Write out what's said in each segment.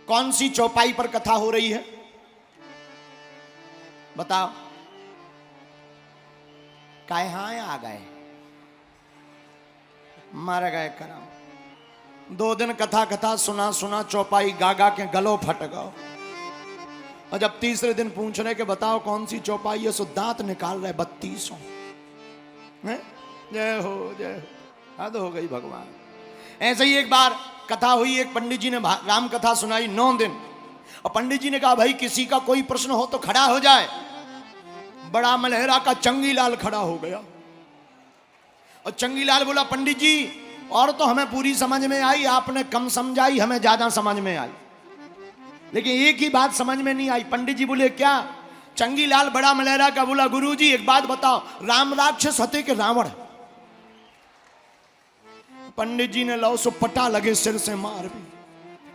कौन सी चौपाई पर कथा हो रही है? बताओ। कहाँ आ गए? मर गए करम। 2 दिन कथा सुना सुना चौपाई गा के गलो फट गओ। और जब तीसरे दिन पूछ रहे कि बताओ कौन सी चौपाई है, सो दांत निकाल रहे 32। जय हो जय हो, हद हो गई भगवान। ऐसे ही एक बार कथा हुई, एक पंडित जी ने राम कथा सुनाई 9 दिन। और पंडित जी ने कहा भाई किसी का कोई प्रश्न हो तो खड़ा हो जाए। बड़ा मलहरा का चंगीलाल खड़ा हो गया। और चंगीलाल बोला पंडित जी और तो हमें पूरी समझ में आई, आपने कम समझाई, हमें ज्यादा समझ में आई, लेकिन एक ही बात समझ में नहीं आई। पंडित जी बोले क्या? चंगीलाल बड़ा मलहरा का बोला गुरुजी एक बात बताओ, राम राक्षस हते कि रावण? पंडित जी ने लो सो पटा लगे सिर से मार भी।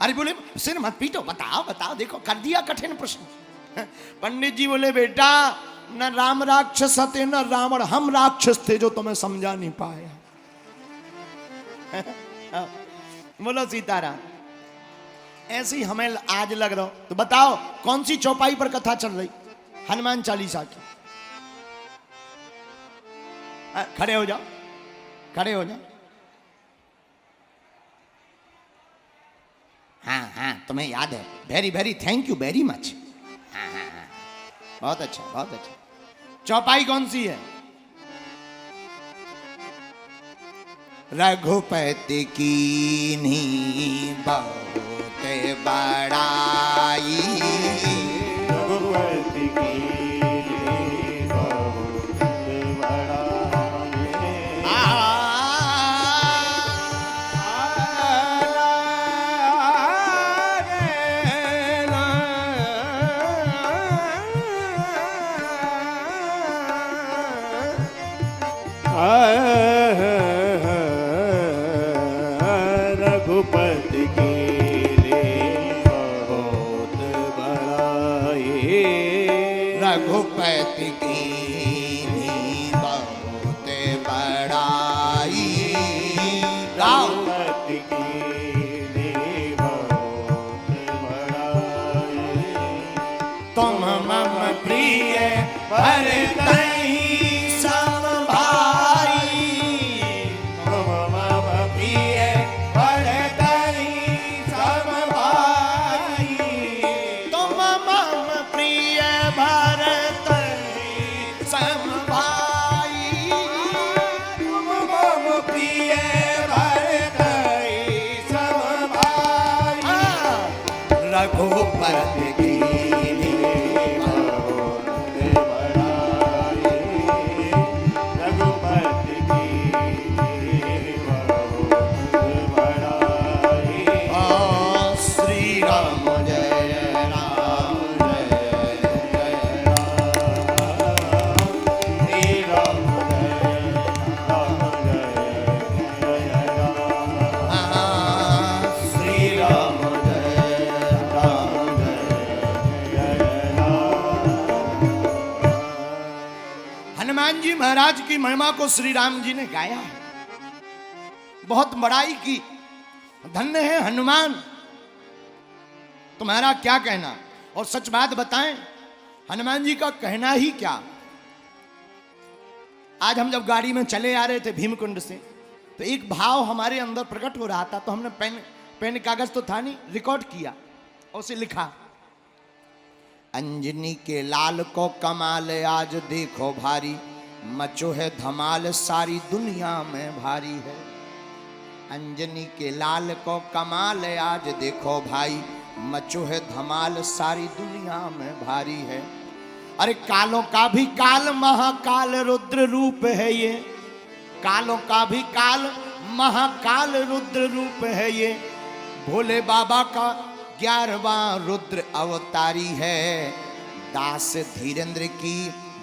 अरे बोले सिर मत पीटो, बताओ बताओ, देखो कर दिया कठिन प्रश्न। पंडित जी बोले बेटा न राम राक्षस थे न रावण, हम राक्षस थे जो तुम्हें समझा नहीं पाया। बोलो सीताराम। ऐसे ही हमें आज लग रहा हो। तो बताओ कौन सी चौपाई पर कथा चल रही? हनुमान चालीसा की। खड़े हो जाओ, खड़े हो जाओ। हाँ हाँ तुम्हें याद है, very very thank you very much. हाँ हाँ हाँ बहुत अच्छा बहुत अच्छा। चौपाई कौन सी है? रघुपति कीन्ही बहुत बड़ाई, रघुपति कीन्ही बहुत बड़ाई। रघुपति कीन्ही बहुत बड़ाई, रघुपति कीन्ही बहुत बड़ाई, रघुपति कीन्ही बहुत बड़ाई। तुम मम प्रिय भरतहि सम भाई, तुम मम प्रिय भरतहि सम भाई। तुम मम प्रिय भरतहि सम भाई, तुम मम प्रिय भरतहि सम भाई। रघुपति कीन्ही बहुत बड़ाई, रघुपति कीन्ही बहुत बड़ाई। श्री राम जय राम जय जय श्री राम जय राम जय राम। श्री राम जय राम हनुमान जी महाराज की महिमा को श्री राम जी ने गाया है, बहुत बड़ाई की। धन्य है हनुमान, तुम्हारा क्या कहना। और सच बात बताएं हनुमान जी का कहना ही क्या। आज हम जब गाड़ी में चले आ रहे थे भीमकुंड से, तो एक भाव हमारे अंदर प्रकट हो रहा था, तो हमने पेन कागज तो था नहीं, रिकॉर्ड किया और उसे लिखा। अंजनी के लाल को कमाल आज देखो भारी, मचो है धमाल सारी दुनिया में भारी है। अंजनी के लाल को कमाल आज देखो भाई, मचो है धमाल सारी दुनिया में भारी है। अरे कालों का भी काल महाकाल रुद्र रूप है ये, कालों का भी काल महाकाल रुद्र रूप है ये। भोले बाबा का 11वां रुद्र अवतारी है। दास धीरेन्द्र की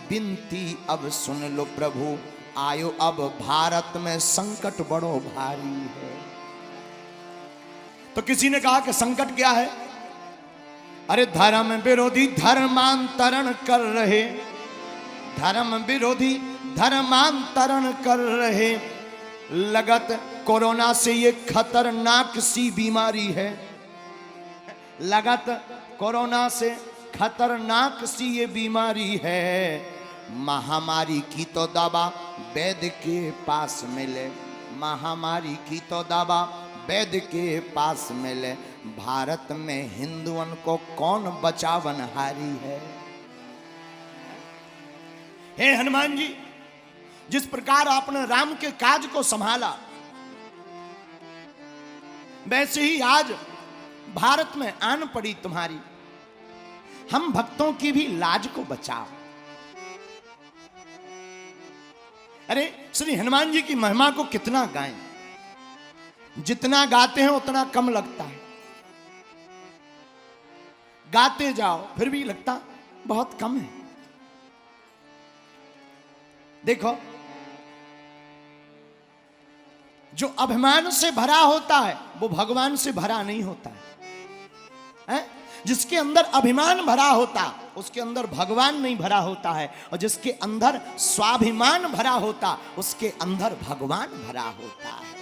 विनती अब सुन लो प्रभु, आयो अब भारत में संकट बड़ो भारी है। तो किसी ने कहा कि संकट क्या है? अरे धर्म विरोधी धर्मांतरण कर रहे, धर्म विरोधी धर्मांतरण कर रहे। लगत कोरोना से ये खतरनाक सी बीमारी है। लगत कोरोना से खतरनाक सी ये बीमारी है, महामारी की तो दवा वैद्य के पास मिले, महामारी की तो दवा वैद्य के पास मिले, भारत में हिंदुओं को कौन बचावनहारी है। हे हनुमान जी, जिस प्रकार आपने राम के काज को संभाला, वैसे ही आज भारत में आन पड़ी तुम्हारी, हम भक्तों की भी लाज को बचाओ। अरे श्री हनुमान जी की महिमा को कितना गाएं, जितना गाते हैं उतना कम लगता है। गाते जाओ फिर भी लगता बहुत कम है। देखो, जो अभिमान से भरा होता है वो भगवान से भरा नहीं होता है? जिसके अंदर अभिमान भरा होता उसके अंदर भगवान नहीं भरा होता है, और जिसके अंदर स्वाभिमान भरा होता उसके अंदर भगवान भरा होता है।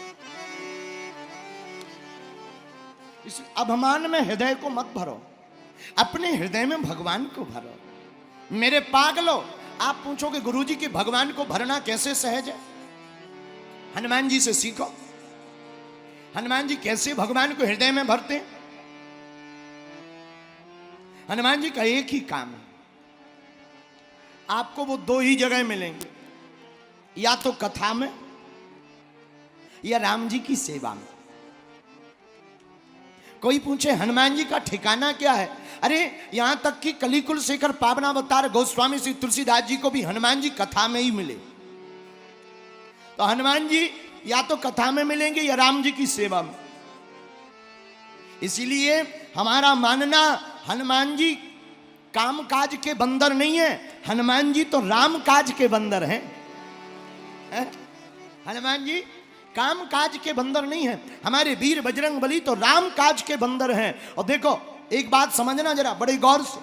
इस अभिमान में हृदय को मत भरो, अपने हृदय में भगवान को भरो। मेरे पागलो, आप पूछोगे गुरुजी कि भगवान को भरना कैसे सहज है? हनुमान जी से सीखो। हनुमान जी कैसे भगवान को हृदय में भरते हैं? हनुमान जी का एक ही काम है, आपको वो दो ही जगह मिलेंगे, या तो कथा में या राम जी की सेवा में। कोई पूछे हनुमान जी का ठिकाना क्या है? अरे यहां तक कि कलिकुल शेखर पावनावतार गोस्वामी श्री तुलसीदास जी को भी हनुमान जी कथा में ही मिले। तो हनुमान जी या तो कथा में मिलेंगे या राम जी की सेवा में। इसीलिए हमारा मानना, हनुमान जी काम काज के बंदर नहीं है, हनुमान जी तो राम काज के बंदर हैं। हनुमान जी काम काज के बंदर नहीं है, हमारे वीर बजरंग बली तो राम काज के बंदर हैं। और देखो एक बात समझना जरा बड़े गौर से,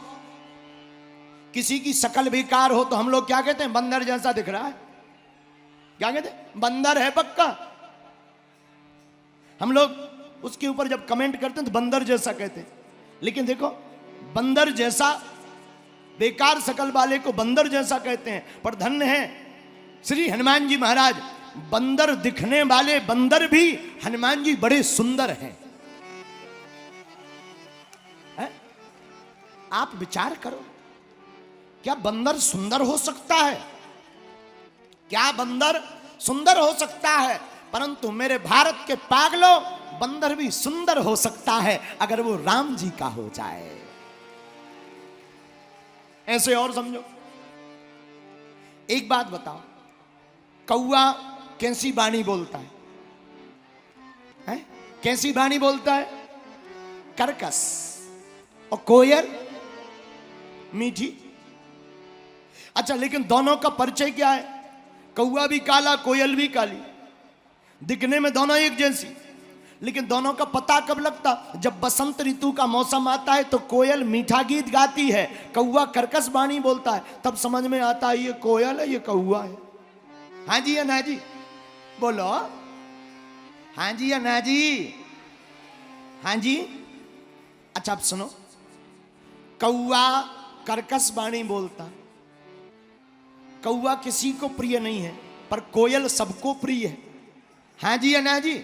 किसी की शकल बेकार हो तो हम लोग क्या कहते हैं? बंदर जैसा दिख रहा है। क्या कहते हैं? बंदर है पक्का। हम लोग उसके ऊपर जब कमेंट करते हैं तो बंदर जैसा कहते हैं, लेकिन देखो बंदर जैसा, बेकार शकल वाले को बंदर जैसा कहते हैं। पर धन्य है श्री हनुमान जी महाराज, बंदर दिखने वाले बंदर भी हनुमान जी बड़े सुंदर हैं। आप विचार करो, क्या बंदर सुंदर हो सकता है? क्या बंदर सुंदर हो सकता है? परंतु मेरे भारत के पागलों, बंदर भी सुंदर हो सकता है अगर वो राम जी का हो जाए। ऐसे और समझो। एक बात बताओ, कौआ कैसी वाणी बोलता है? कैसी वाणी बोलता है? कर्कश। और कोयल मीठी। अच्छा, लेकिन दोनों का परिचय क्या है? कौआ भी काला, कोयल भी काली, दिखने में दोनों एक जैसी, लेकिन दोनों का पता कब लगता? जब बसंत ऋतु का मौसम आता है तो कोयल मीठा गीत गाती है, कौआ कर्कश वाणी बोलता है, तब समझ में आता है ये कोयल है, ये कौआ है। हाँ जी या ना जी? बोलो हाँ जी या ना जी? हाँ जी। अच्छा, अब सुनो, कौआ कर्कश वाणी बोलता, कौआ किसी को प्रिय नहीं है, पर कोयल सबको प्रिय है। हाँ जी या ना जी?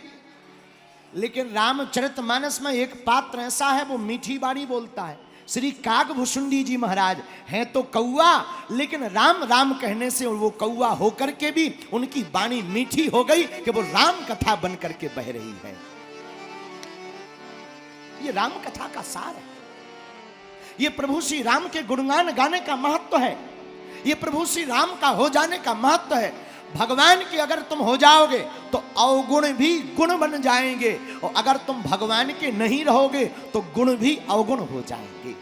लेकिन रामचरितमानस में एक पात्र ऐसा है, वो मीठी वाणी बोलता है। श्री कागभूषुंडी जी महाराज हैं तो कौआ, लेकिन राम राम कहने से वो कौआ होकर के भी उनकी वाणी मीठी हो गई कि वो राम कथा बन करके बह रही है। ये राम कथा का सार है। ये प्रभु श्री राम के गुणगान गाने का महत्व है। ये प्रभु श्री राम का हो जाने का महत्व है। भगवान के अगर तुम हो जाओगे तो अवगुण भी गुण बन जाएंगे, और अगर तुम भगवान के नहीं रहोगे तो गुण भी अवगुण हो जाएंगे।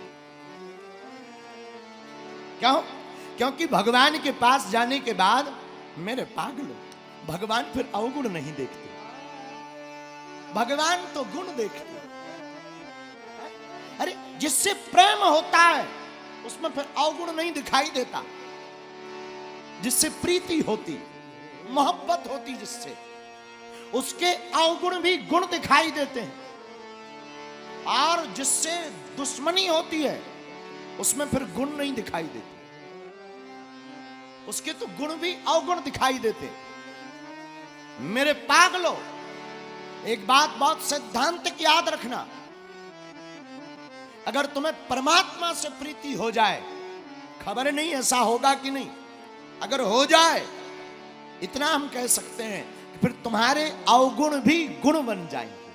क्यों? क्योंकि भगवान के पास जाने के बाद मेरे पागलों, भगवान फिर अवगुण नहीं देखते, भगवान तो गुण देखते। अरे जिससे प्रेम होता है उसमें फिर अवगुण नहीं दिखाई देता। जिससे प्रीति होती, मोहब्बत होती, जिससे उसके अवगुण भी गुण दिखाई देते हैं। और जिससे दुश्मनी होती है उसमें फिर गुण नहीं दिखाई देते, उसके तो गुण भी अवगुण दिखाई देते। मेरे पागलो, एक बात बहुत सिद्धांत याद रखना, अगर तुम्हें परमात्मा से प्रीति हो जाए, खबर नहीं ऐसा होगा कि नहीं, अगर हो जाए इतना हम कह सकते हैं कि फिर तुम्हारे अवगुण भी गुण बन जाएंगे।